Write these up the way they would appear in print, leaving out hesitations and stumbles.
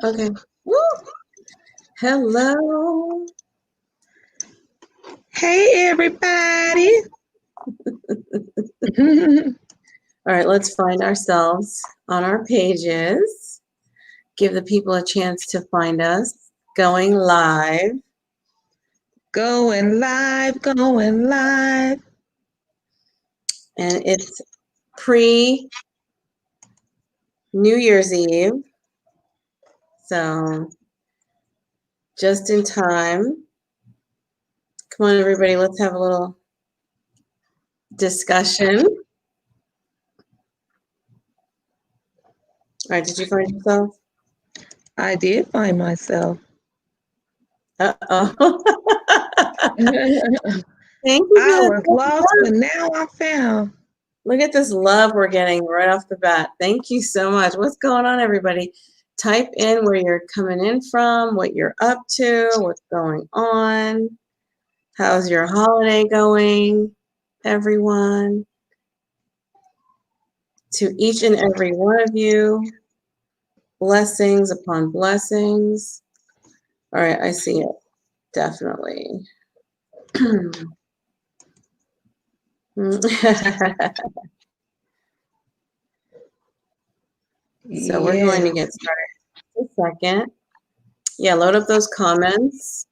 Okay. Woo! Hello. Hey, everybody. All right, let's find ourselves on our pages. Give the people a chance to find us. Going live. Going live, going live. And it's pre New Year's Eve. So just in time. Come on, everybody, let's have a little discussion. All right, did you find yourself? I did find myself. Uh-oh. I Thank you for was lost, that. but now I'm found. Look at this love we're getting right off the bat. Thank you so much. What's going on, everybody? Type in where you're coming in from, what you're up to, what's going on. How's your holiday going, everyone? To each and every one of you, blessings upon blessings. All right, I see it. Definitely. So we're going to Yes. get started in a second. Yeah, load up those comments.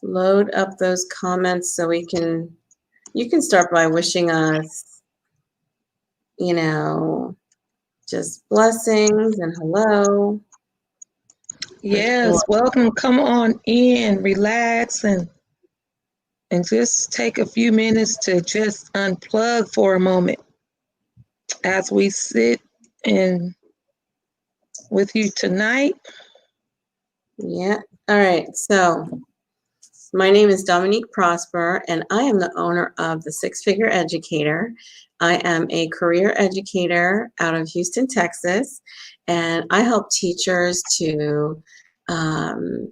Load up those comments so you can start by wishing us, just blessings and hello. Yes. Welcome. Come on in, relax, and just take a few minutes to just unplug for a moment as we sit in with you tonight. Yeah. All right. So my name is Dominique Prosper, and I am the owner of the Six Figure Educator. I am a career educator out of Houston, Texas, and I help teachers to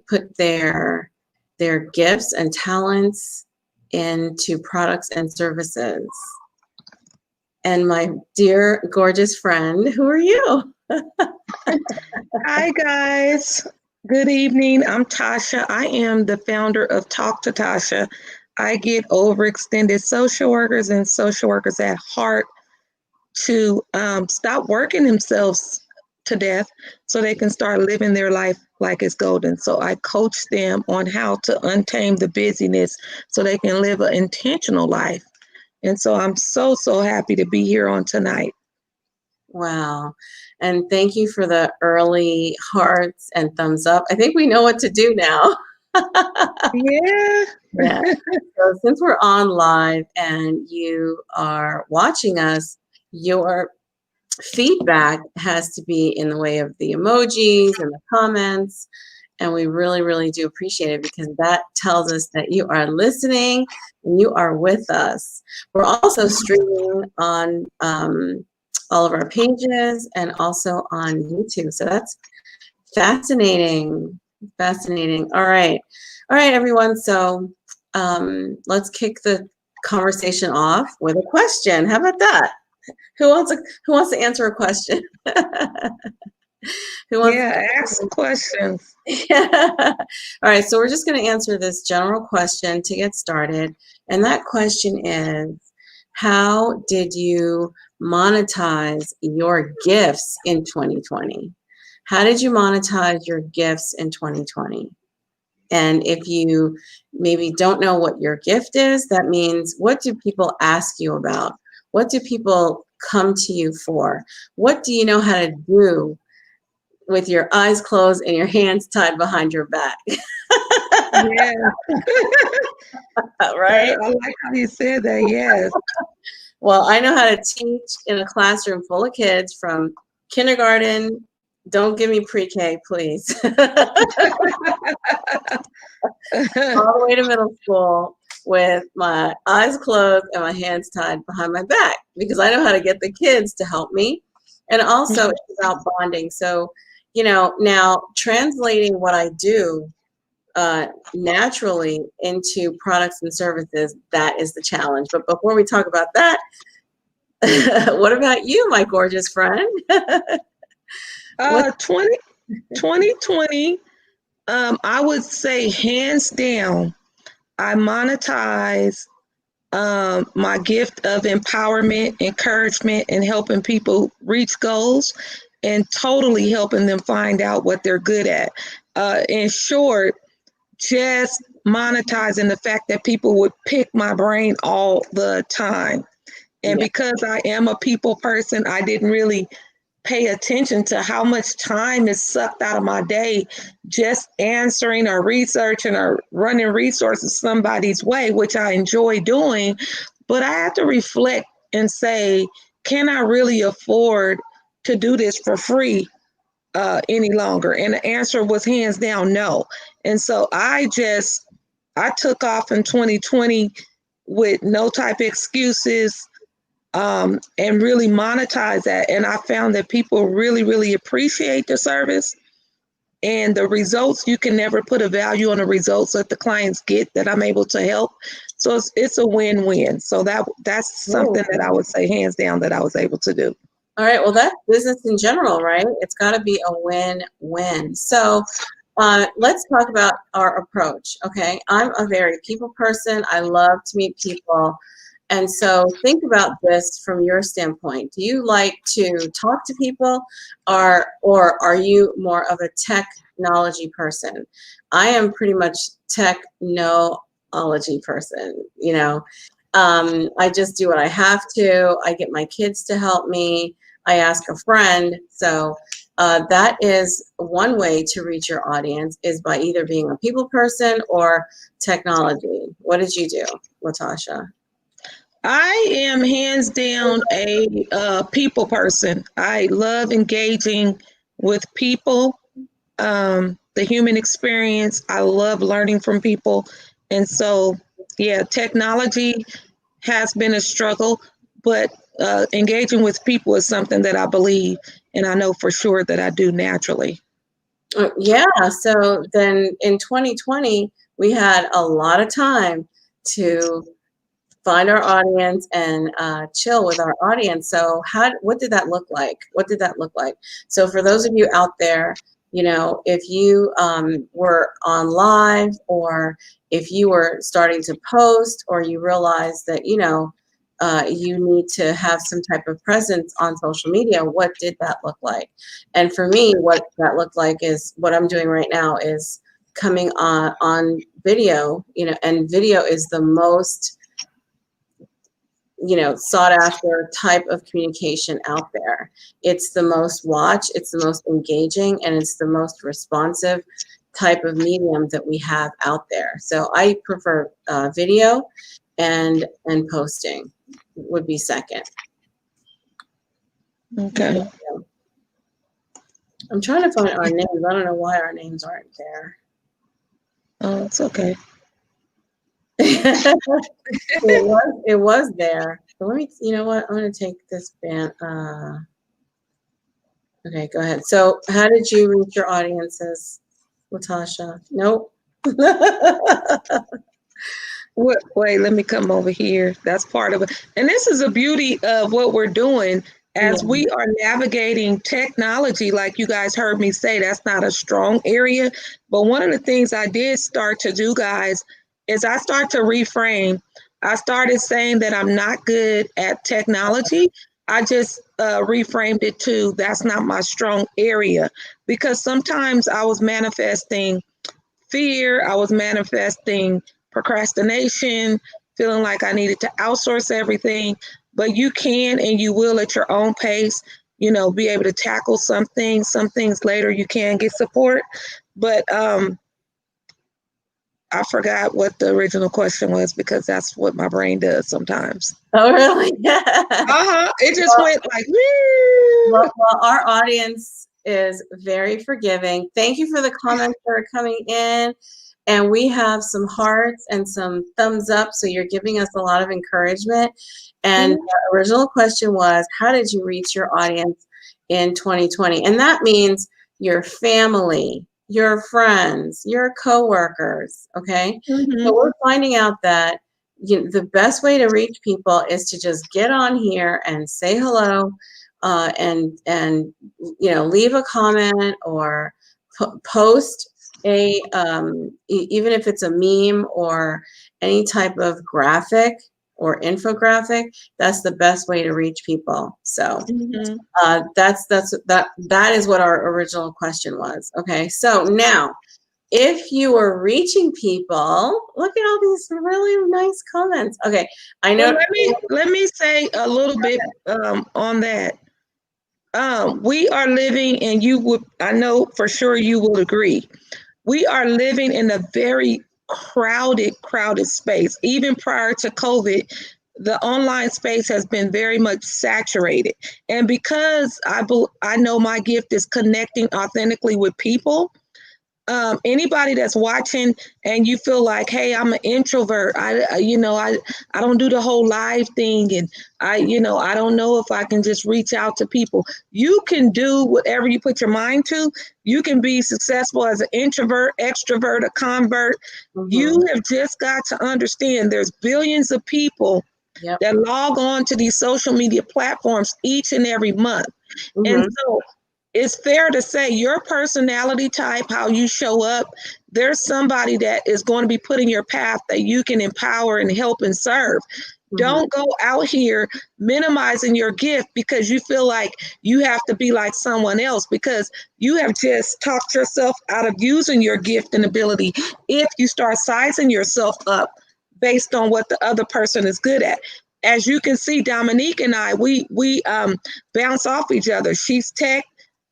put their gifts and talents into products and services. And my dear, gorgeous friend, who are you? Hi, guys. Good evening. I'm Tasha. I am the founder of Talk to Tasha. I get overextended social workers and social workers at heart to stop working themselves to death so they can start living their life like it's golden. So I coach them on how to untame the busyness so they can live an intentional life. And so I'm so, so happy to be here on tonight. Wow. And thank you for the early hearts and thumbs up. I think we know what to do now. Yeah. Yeah. So since we're on live and you are watching us, your feedback has to be in the way of the emojis and the comments. And we really, really do appreciate it because that tells us that you are listening and you are with us. We're also streaming on all of our pages and also on YouTube. So that's fascinating. Fascinating. All right. All right, everyone. So let's kick the conversation off with a question. How about that? Who wants to answer a question? Who wants Yeah, ask questions. Yeah. All right, so we're just going to answer this general question to get started. And that question is, how did you monetize your gifts in 2020? How did you monetize your gifts in 2020? And if you maybe don't know what your gift is, that means what do people ask you about? What do people come to you for? What do you know how to do with your eyes closed and your hands tied behind your back? Yeah. Right? I like how you said that. Yes. Well, I know how to teach in a classroom full of kids from kindergarten. Don't give me pre-K, please. All the way to middle school with my eyes closed and my hands tied behind my back because I know how to get the kids to help me. And also it's about bonding. So, now translating what I do naturally into products and services, that is the challenge. But before we talk about that, what about you, my gorgeous friend? What? 2020, I would say hands down, I monetize my gift of empowerment, encouragement, and helping people reach goals and totally helping them find out what they're good at. In short, just monetizing the fact that people would pick my brain all the time. And Yeah. because I am a people person, I didn't really pay attention to how much time is sucked out of my day just answering or researching or running resources somebody's way, which I enjoy doing. But I have to reflect and say, can I really afford to do this for free any longer? And the answer was hands down no. And so I took off in 2020 with no type of excuses, and really monetize that. And I found that people really, really appreciate the service and the results. You can never put a value on the results that the clients get that I'm able to help. So it's a win-win. So that's something that I would say hands down that I was able to do. All right. Well, that's business in general, right? It's got to be a win-win. So let's talk about our approach. Okay. I'm a very people person. I love to meet people. And so think about this from your standpoint. Do you like to talk to people, or are you more of a technology person? I am pretty much technology person, you know. I just do what I have to. I get my kids to help me. I ask a friend. So that is one way to reach your audience, is by either being a people person or technology. What did you do, Latasha? I am hands down a people person. I love engaging with people, the human experience. I love learning from people. And so, yeah, technology has been a struggle, but engaging with people is something that I believe and I know for sure that I do naturally. Yeah, so then in 2020, we had a lot of time to find our audience and chill with our audience. So what did that look like? What did that look like? So for those of you out there, you know, if you were on live, or if you were starting to post, or you realized that, you know, you need to have some type of presence on social media, what did that look like? And for me, what that looked like is what I'm doing right now, is coming on video, you know, and video is the most, you know, sought after type of communication out there. It's the most watched, it's the most engaging, and it's the most responsive type of medium that we have out there. So I prefer video, and posting would be second. Okay. I'm trying to find our names. I don't know why our names aren't there. Oh, it's okay. It was there. But let me, you know what? I'm going to take this band. Okay, go ahead. So how did you reach your audiences, Latasha? Nope. Wait, let me come over here. That's part of it. And this is the beauty of what we're doing as Yeah. we are navigating technology. Like you guys heard me say, that's not a strong area. But one of the things I did start to do, guys, is I start to reframe. I started saying that I'm not good at technology. I just reframed it to that's not my strong area, because sometimes I was manifesting fear, I was manifesting procrastination, feeling like I needed to outsource everything. But you can and you will at your own pace, you know, be able to tackle some things. Some things later you can get support. But I forgot what the original question was, because that's what my brain does sometimes. Oh, really? Yeah. It just went like, woo. Well, our audience is very forgiving. Thank you for the comments that are coming in. And we have some hearts and some thumbs up. So you're giving us a lot of encouragement. And the original question was, how did you reach your audience in 2020? And that means your family, your friends, your coworkers. Okay. So we're finding out that the best way to reach people is to just get on here and say hello. and leave a comment or post a even if it's a meme or any type of graphic or infographic. That's the best way to reach people. So that is what our original question was. Okay, so now if you are reaching people, look at all these really nice comments. Okay, I know. Well, let me say a little bit on that. We are living, and I know for sure you will agree, we are living in a very crowded space. Even prior to COVID, the online space has been very much saturated. And because I know my gift is connecting authentically with people, anybody that's watching and you feel like, hey, I'm an introvert, I don't do the whole live thing, and I don't know if I can just reach out to people. You can do whatever you put your mind to. You can be successful as an introvert, extrovert, a convert. You have just got to understand there's billions of people that log on to these social media platforms each and every month. And so it's fair to say your personality type, how you show up, there's somebody that is going to be put in your path that you can empower and help and serve. Don't go out here minimizing your gift because you feel like you have to be like someone else, because you have just talked yourself out of using your gift and ability if you start sizing yourself up based on what the other person is good at. As you can see, Dominique and I, we bounce off each other. She's tech,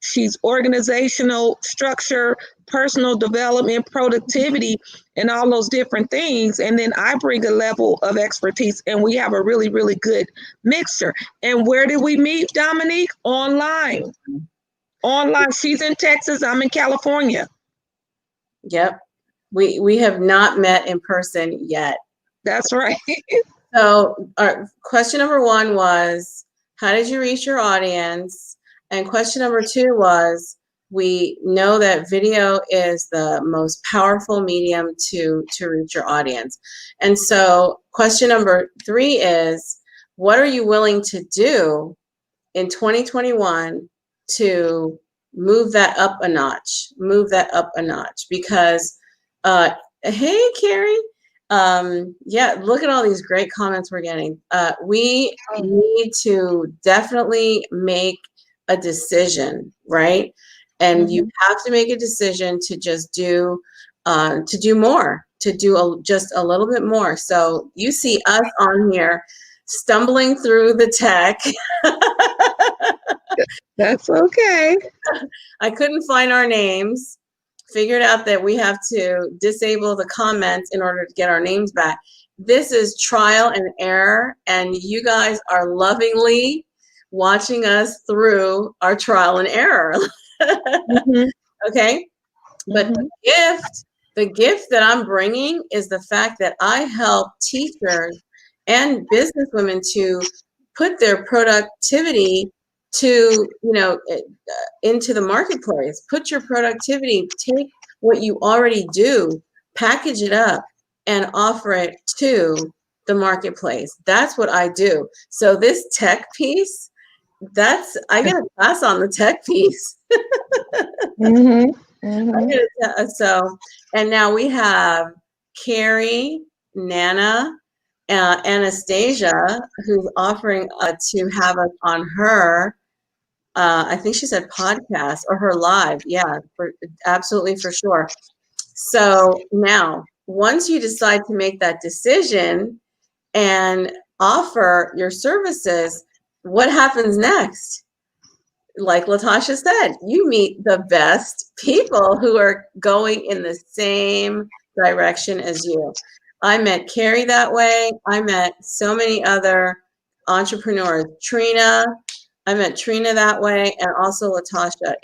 she's organizational structure, personal development, productivity, and all those different things. And then I bring a level of expertise, and we have a really, really good mixture. And where did we meet, Dominique? Online. Online. She's in Texas. I'm in California. Yep. We have not met in person yet. That's right. So question number 1 was, how did you reach your audience? And question number 2 was, we know that video is the most powerful medium to reach your audience. And so question number 3 is, what are you willing to do in 2021 to move that up a notch? Because, hey, Carrie, look at all these great comments we're getting. We need to definitely make a decision, right? And you have to make a decision to just do more, just a little bit more. So you see us on here stumbling through the tech. That's okay. I couldn't find our names. Figured out that we have to disable the comments in order to get our names back. This is trial and error, and you guys are lovingly watching us through our trial and error. Okay? But the gift that I'm bringing is the fact that I help teachers and businesswomen to put their productivity into the marketplace. Put your productivity, take what you already do, package it up, and offer it to the marketplace. That's what I do. So this tech piece, I get a class on the tech piece. So, and now we have Carrie, Nana, Anastasia, who's offering to have us on her, I think she said podcast or her live. Yeah, absolutely, for sure. So now, once you decide to make that decision and offer your services, what happens next? Like Latasha said, you meet the best people who are going in the same direction as you. I met Carrie that way. I met so many other entrepreneurs. I met Trina that way, and also Latasha.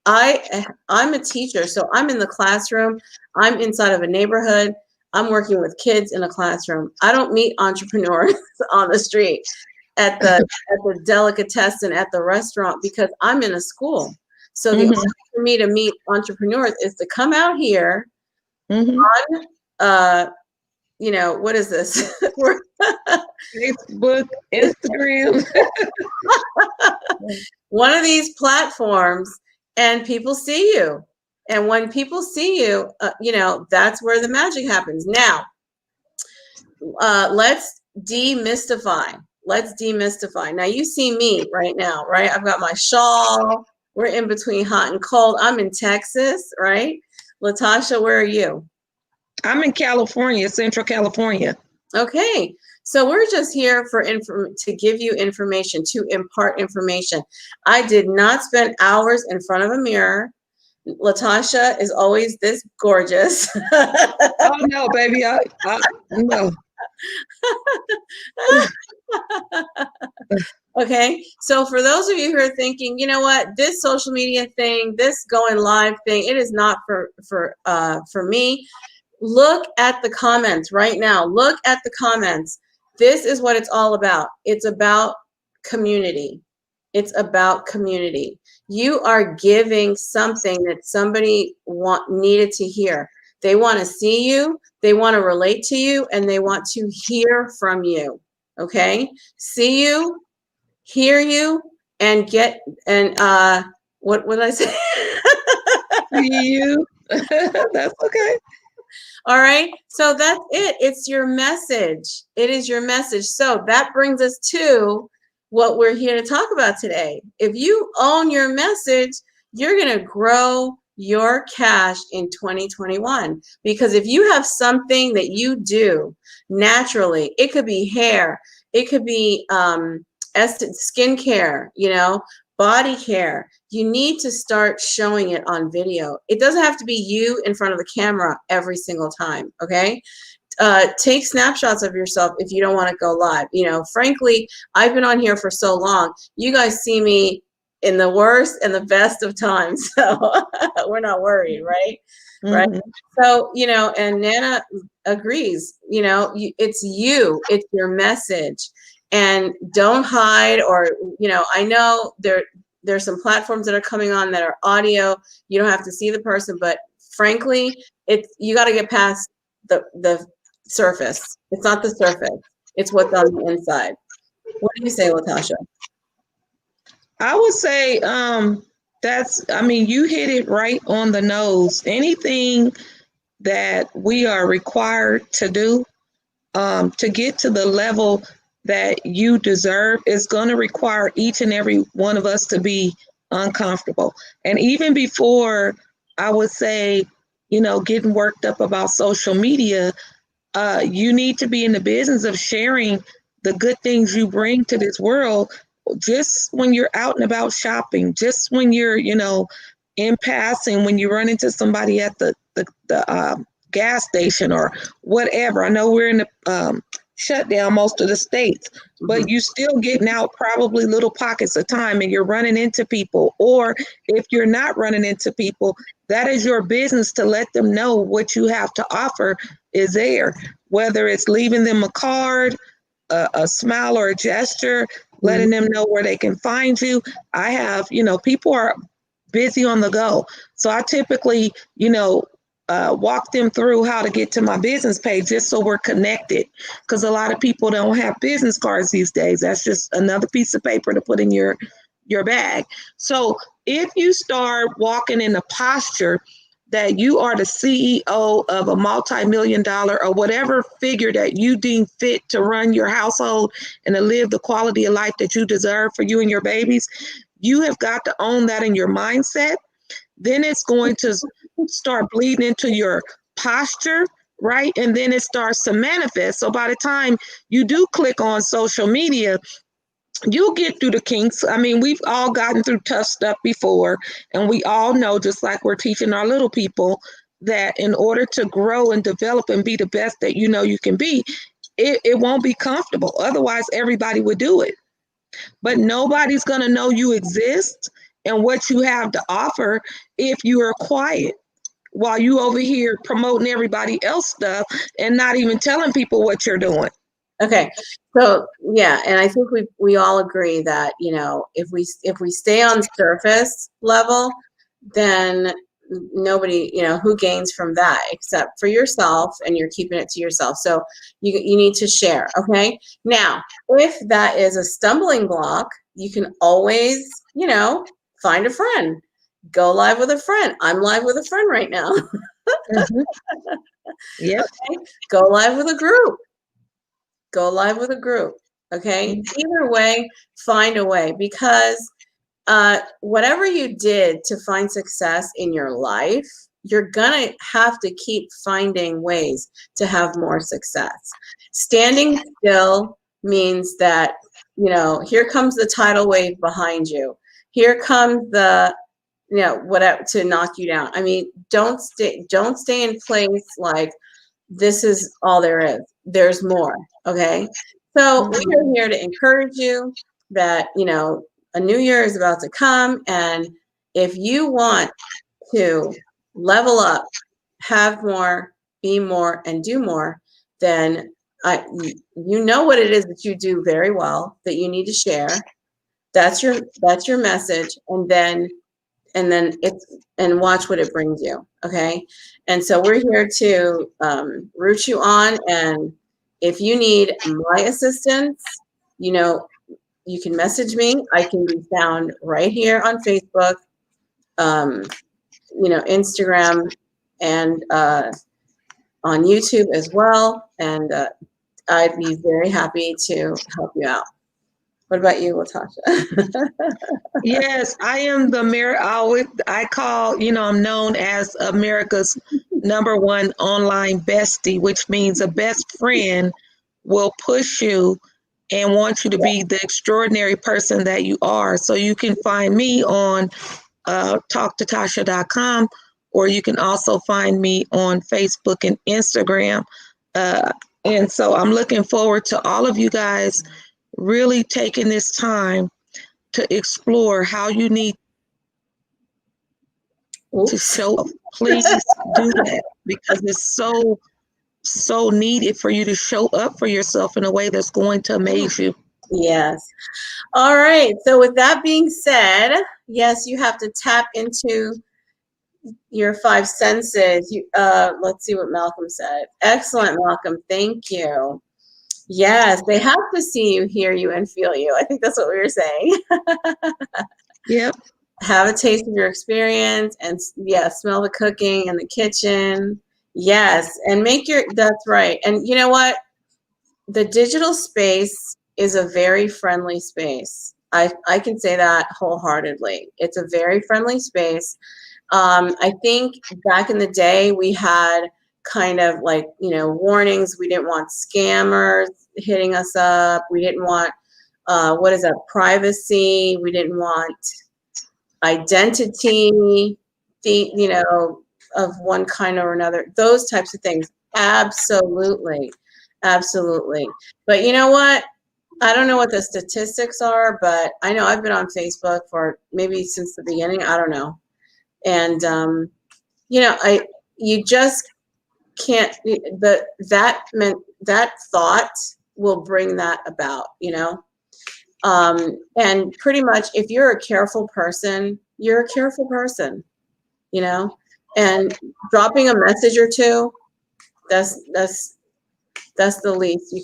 I'm a teacher, so I'm in the classroom. I'm inside of a neighborhood. I'm working with kids in a classroom. I don't meet entrepreneurs on the street, at the delicatessen, at the restaurant, because I'm in a school. So the only way for me to meet entrepreneurs is to come out here on you know, what is this? We're Facebook, Instagram. one of these platforms, and people see you. And when people see you, you know, that's where the magic happens. Now, let's demystify. Let's demystify. Now, you see me right now, right? I've got my shawl. We're in between hot and cold. I'm in Texas, right? Latasha, where are you? I'm in California, Central California. Okay, so we're just here for to give you information, to impart information. I did not spend hours in front of a mirror. Latasha is always this gorgeous. Oh no, baby, no. Okay, so for those of you who are thinking, you know what, this social media thing, this going live thing, it is not for me. Look at the comments right now. Look at the comments. This is what it's all about. It's about community. It's about community. You are giving something that somebody needed to hear. They want to see you, they want to relate to you, and they want to hear from you. Okay? See you, hear you, and what did I say? See you. That's okay. All right. So that's it. It's your message. It is your message. So that brings us to what we're here to talk about today. If you own your message, you're going to grow your cash in 2021. Because if you have something that you do naturally, it could be hair, it could be skincare, you know, body care. You need to start showing it on video. It doesn't have to be you in front of the camera every single time, okay? Take snapshots of yourself if you don't want to go live. You know, frankly, I've been on here for so long. You guys see me in the worst and the best of times, so we're not worried, right? Mm-hmm. Right? So, you know, and Nana agrees, you know, it's you, it's your message. And don't hide, or, you know, I know there's some platforms that are coming on that are audio. You don't have to see the person, but frankly, you got to get past the surface. It's not the surface. It's what's on the inside. What do you say, Latasha? I would say you hit it right on the nose. Anything that we are required to do to get to the level that you deserve is going to require each and every one of us to be uncomfortable. And even before, I would say, you know, getting worked up about social media, you need to be in the business of sharing the good things you bring to this world. Just when you're out and about shopping, just when you're, you know, in passing, when you run into somebody at the gas station or whatever. I know we're in the shutdown most of the states, but you still getting out probably little pockets of time, and you're running into people. Or if you're not running into people, that is your business to let them know what you have to offer is there, whether it's leaving them a card, a smile or a gesture, letting them know where they can find you. I have, you know, people are busy on the go. So I typically, you know, walk them through how to get to my business page just so we're connected. Because a lot of people don't have business cards these days. That's just another piece of paper to put in your bag. So if you start walking in a posture that you are the CEO of a multi-million-dollar or whatever figure that you deem fit to run your household and to live the quality of life that you deserve for you and your babies, you have got to own that in your mindset. Then it's going to start bleeding into your posture, right? And then it starts to manifest. So by the time you do click on social media, you'll get through the kinks. I mean, we've all gotten through tough stuff before, and we all know, just like we're teaching our little people, that in order to grow and develop and be the best that you know you can be, it won't be comfortable. Otherwise, everybody would do it. But nobody's going to know you exist and what you have to offer if you are quiet while you over here promoting everybody else stuff and not even telling people what you're doing. Okay, so yeah, and I think we all agree that, you know, if we stay on surface level, then nobody, who gains from that except for yourself, and you're keeping it to yourself. So you need to share. Okay. Now, if that is a stumbling block, you can always, find a friend, go live with a friend. I'm live with a friend right now. Mhm. Yep. Okay? Go live with a group. Go live with a group. Okay. Either way, find a way, because whatever you did to find success in your life, you're gonna have to keep finding ways to have more success. Standing still means that, here comes the tidal wave behind you. Here comes the, whatever to knock you down. I mean, don't stay in place like this is all there is. There's more. Okay. So we are here to encourage you that, a new year is about to come. And if you want to level up, have more, be more, and do more, then you know what it is that you do very well that you need to share. That's your message. And watch what it brings you. Okay. And so we're here to root you on. And if you need my assistance, you can message me. I can be found right here on Facebook, Instagram, and on YouTube as well. And I'd be very happy to help you out. What about you, Latasha? Yes, I am the mayor. I call, I'm known as America's #1 online bestie, which means a best friend will push you and want you to be the extraordinary person that you are. So you can find me on talktotasha.com, or you can also find me on Facebook and Instagram. And so I'm looking forward to all of you guys really taking this time to explore how you need to show up. Please do that, because it's so needed for you to show up for yourself in a way that's going to amaze you. Yes. All right. So with that being said, yes, you have to tap into your 5 senses. Let's see what Malcolm said. Excellent, Malcolm. Thank you. Yes, they have to see you, hear you, and feel you. I think that's what we were saying. Yep. Have a taste of your experience, and smell the cooking in the kitchen. Yes, and that's right. And you know what? The digital space is a very friendly space. I can say that wholeheartedly. It's a very friendly space. I think back in the day, we had kind of like, warnings. We didn't want scammers hitting us up. We didn't want, privacy. We didn't want identity, of one kind or another. Those types of things. Absolutely. Absolutely. But you know what? I don't know what the statistics are, but I know I've been on Facebook for maybe since the beginning. I don't know. And, you just can't, that thought will bring that about, and pretty much if you're a careful person, you're a careful person, and dropping a message or two, that's the least you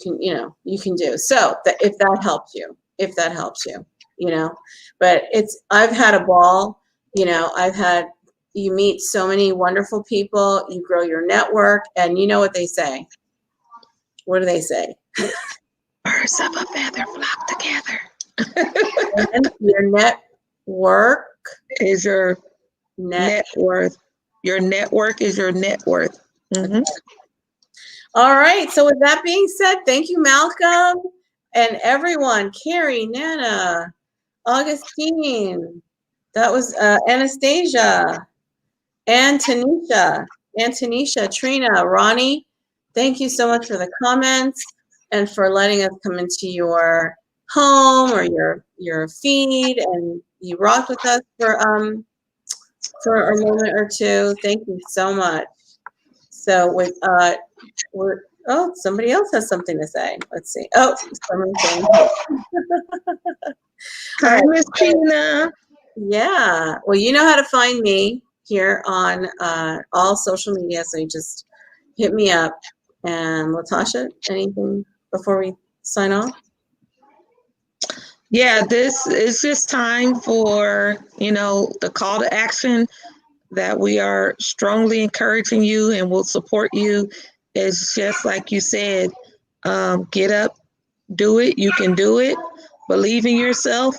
can do. So if that helps you, but I've had a ball, you meet so many wonderful people, you grow your network, and you know what they say. What do they say? Birds of a feather flock together. And your network is your net worth. Your network is your net worth. Mm-hmm. Okay. All right. So with that being said, thank you, Malcolm, and everyone. Carrie, Nana, Augustine. That was Anastasia, and Tanisha, Trina, Ronnie. Thank you so much for the comments and for letting us come into your home or your feed, and you rocked with us for a moment or two. Thank you so much. So with somebody else has something to say. Let's see. Oh, someone's saying. Hi, Miss Tina. Yeah. Well, you know how to find me. here on all social media. So you just hit me up. And Latasha, anything before we sign off? Yeah, this is just time for, the call to action that we are strongly encouraging you and will support you. Is just like you said, get up, do it. You can do it. Believe in yourself.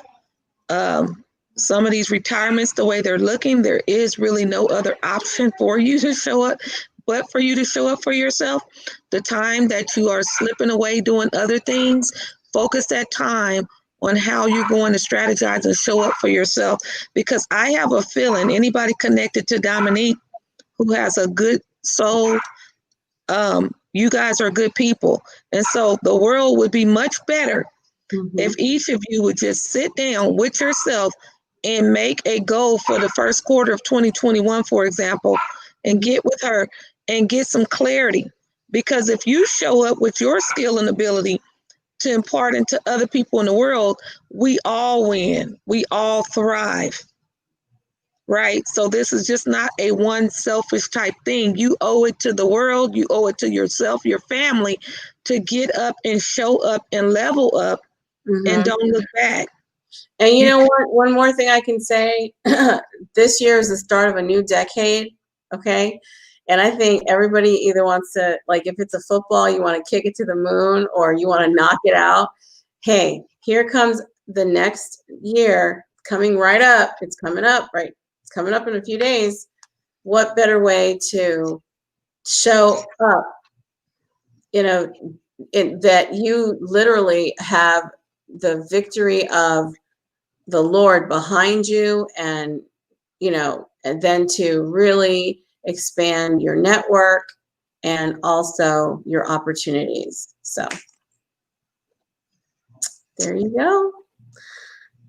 Um, some of these retirements, the way they're looking, there is really no other option for you to show up, but for you to show up for yourself. The time that you are slipping away doing other things, focus that time on how you're going to strategize and show up for yourself. Because I have a feeling anybody connected to Dominique who has a good soul, you guys are good people. And so the world would be much better if each of you would just sit down with yourself and make a goal for the first quarter of 2021, for example, and get with her and get some clarity. Because if you show up with your skill and ability to impart into other people in the world, we all win. We all thrive. Right? So this is just not a one selfish type thing. You owe it to the world, you owe it to yourself, your family to get up and show up and level up and don't look back. And you know what? One more thing I can say. This year is the start of a new decade. Okay. And I think everybody either wants to, like, if it's a football, you want to kick it to the moon or you want to knock it out. Hey, here comes the next year coming right up. It's coming up, right? It's coming up in a few days. What better way to show up, that you literally have the victory of the Lord behind you, and and then to really expand your network and also your opportunities. So there you go.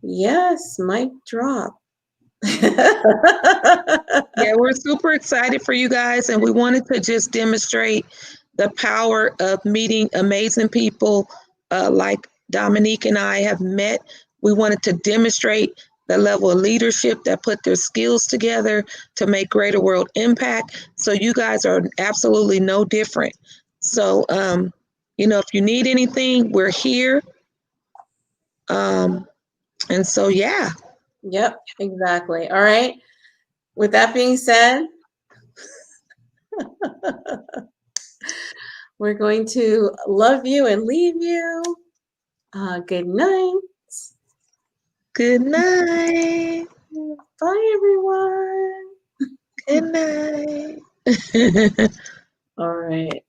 Yes, mic drop. Yeah, we're super excited for you guys, and we wanted to just demonstrate the power of meeting amazing people like Dominique and I have met. We wanted to demonstrate the level of leadership that put their skills together to make greater world impact. So you guys are absolutely no different. So, if you need anything, we're here. And so, yeah. Yep, exactly. All right. With that being said, we're going to love you and leave you. Good night. Good night. Bye, everyone. Good night. All right.